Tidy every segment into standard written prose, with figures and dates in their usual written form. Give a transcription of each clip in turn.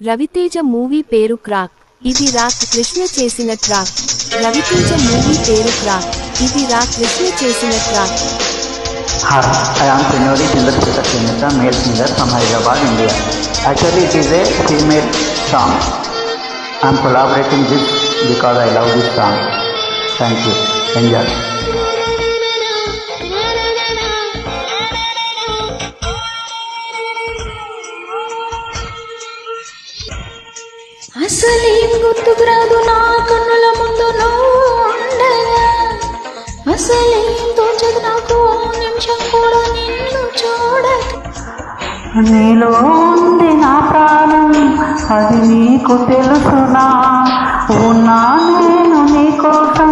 Raviteja movie పేరు crack. ఇది rock Krishna చేసిన ట్రాక్. రవితేజ మూవీ పేరు క్రాక్. ఇది రాక్ కృష్ణ చేసిన track. Hi, I am Senori Chandrasekhar Chenetta, male singer from Hyderabad, India. Actually, it is a female song. I am collaborating this because I love this song. Thank you. Enjoy. అసలేం గుర్తుకు రాదు నా కన్నుల ముందు నువ్వు ఉండగా, అసలేం తోచదు నాకు నిమిషం కూడా నిన్ను చూడక. నీలో ఉంది నా ప్రాణం, అది నీకు తెలుసునా? ఉన్నా నేను నీ కోసం,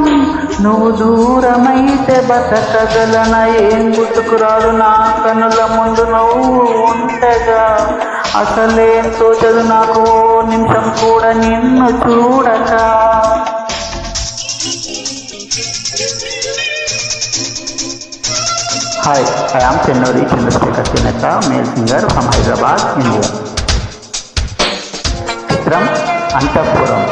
నువ్వు దూరమైతే బతకగలన? ఏం గుర్తుకురాదు నా కన్నుల ముందు నువ్వు ఉండగా, అసలేం తోచదు నాకు నిమిషం కూడా నిన్ను చూడక. Hi, I am Senori Chandrasekhar Chenetta, male singer from Hyderabad, India. చిత్రం అంతఃపురం.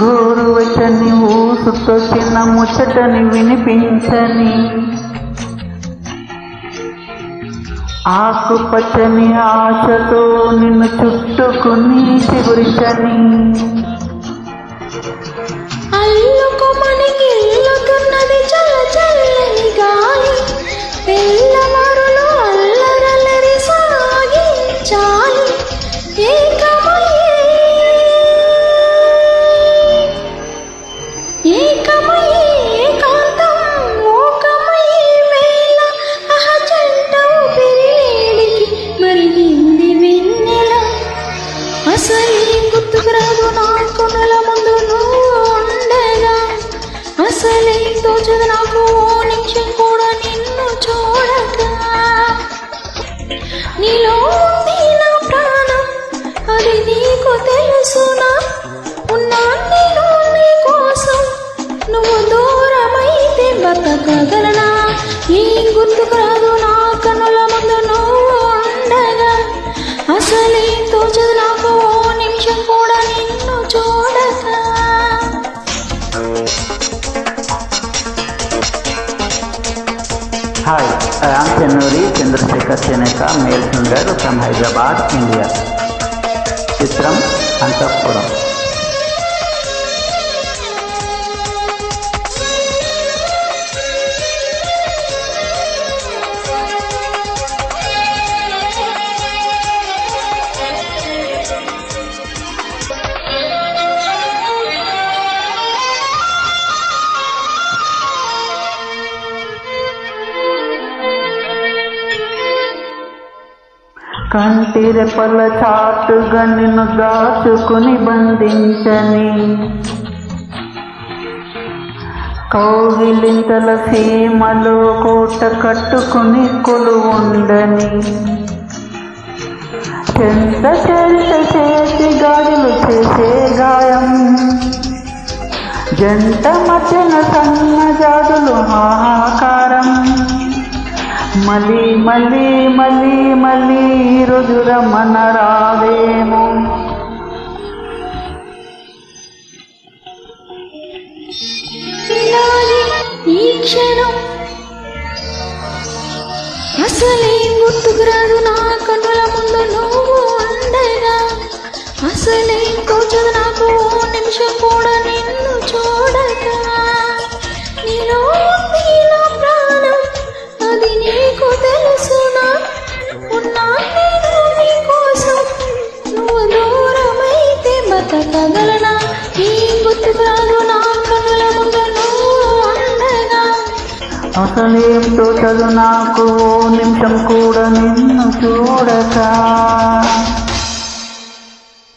గోరువెచ్చని ఊసుతో చిన్న ముచ్చటని వినిపించని, ఆకుపచ్చని ఆశతో నిన్ను చుట్టుకుని చిగురించని, అల్లుకోమని గిల్లుతున్నది చల్ల చల్లని గాలి, పిల్లమారులో అల్లరల్లరి సాగించాలి. అసలేం గుర్తుకురాదు నా కన్నుల ముందు నువ్వు ఉండగా, అసలేం తోచదు నాకు నిమిషం కూడా నిన్ను చూడక. నీలో ఉంది నా ప్రాణం, అది నీకు తెలుసునా? ఉన్నా నేను నీ కోసం, నువ్వు దూరమైతే బతకగలనా? ఏం గుర్తుకురాదు నా కన్నుల ముందు నువ్వు ఉండగా, అసలేం తోచదు నాకు నిమిషం కూడా నిన్ను చూడక. Hi, I am Senori Chandrasekhar Chenetta, male singer from Hyderabad, India. చిత్రం అంతఃపురం. కంటి రెప్పల చాటుగా నిన్ను దాచుకుని బంధించని, కౌగిలింతల సీమలో కోట కట్టుకుని కొలువుండని, చెంత చెంత చేసి గాజులు చేసే గాయం, జంట మధ్యన సన్న జాడులు హాహాకారం. మళ్ళీ మళ్ళీ మళ్ళీ మళ్ళీ ఈరోజు రమ్మన రావేమో. ఈ క్షణం అసలేం గుర్తుకురాదు నా కన్నుల ముందు నువ్వు ఉండగా, అసలేం తోచదు నాకు నిమిషం కూడా నిన్ను చూడక. నీలో ఉంది నా ప్రాణం, అది నీకు తెలుసునా? ఉన్నా నేను నీ కోసం, నువ్వు దూరమైతే బతకగలనా? ఏం గుర్తుకురాదు నా కన్నుల ముందు నువ్వు ఉండగా, అసలేం తోచదు నాకు నిమిషం కూడా నిన్ను చూడక.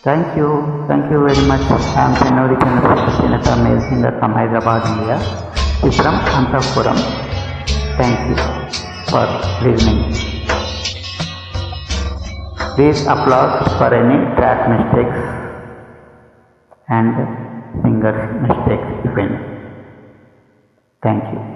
Thank you very much. I am Senori Chandrasekhar Chenetta, male singer from Hyderabad, India. చిత్రం అంతఃపురం. Thank you for listening. Please applause for any track mistakes and singers mistakes if any. Thank you.